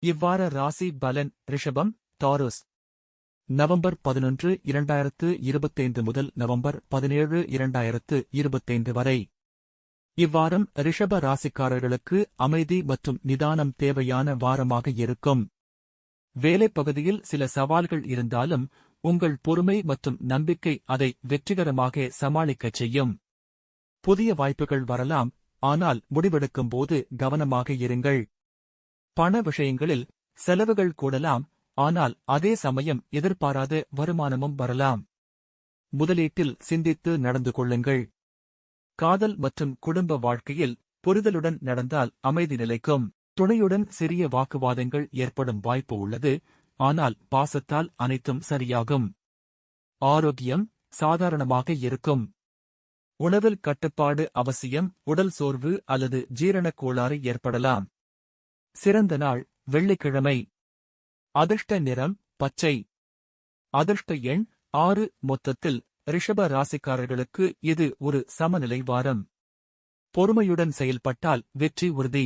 இவ்வார ராசி பலன் ரிஷபம், டாரஸ். நவம்பர் 11, 2025 முதல் நவம்பர் 17, 2025 வரை. இவ்வாரம் ரிஷப ராசிக்காரர்களுக்கு அமைதி மற்றும் நிதானம் தேவையான வாரமாக இருக்கும். வேலைப் பகுதியில் சில சவால்கள் இருந்தாலும் உங்கள் பொறுமை மற்றும் நம்பிக்கை அதை வெற்றிகரமாக சமாளிக்கச் செய்யும். புதிய வாய்ப்புகள் வரலாம், ஆனால் முடிவெடுக்கும் போது கவனமாக இருங்கள். பண விஷயங்களில் செலவுகள் கூடலாம், ஆனால் அதே சமயம் எதிர்பாராத வருமானமும் வரலாம். முதலீட்டில் சிந்தித்து நடந்து கொள்ளுங்கள். காதல் மற்றும் குடும்ப வாழ்க்கையில் புரிதலுடன் நடந்தால் அமைதி நிலைக்கும். துணையுடன் சிறிய வாக்குவாதங்கள் ஏற்படும் வாய்ப்பு உள்ளது, ஆனால் பாசத்தால் அனைத்தும் சரியாகும். ஆரோக்கியம் சாதாரணமாக இருக்கும். உணவில் கட்டுப்பாடு அவசியம். உடல் சோர்வு அல்லது ஜீரணக் கோளாறு ஏற்படலாம். சிறந்த நாள் வெள்ளிக்கிழமை. அதிர்ஷ்ட நிறம் பச்சை. அதிர்ஷ்ட எண் 6. மொத்தத்தில் ரிஷப ராசிக்காரர்களுக்கு இது ஒரு சமநிலை வாரம். பொறுமையுடன் செயல்பட்டால் வெற்றி உறுதி.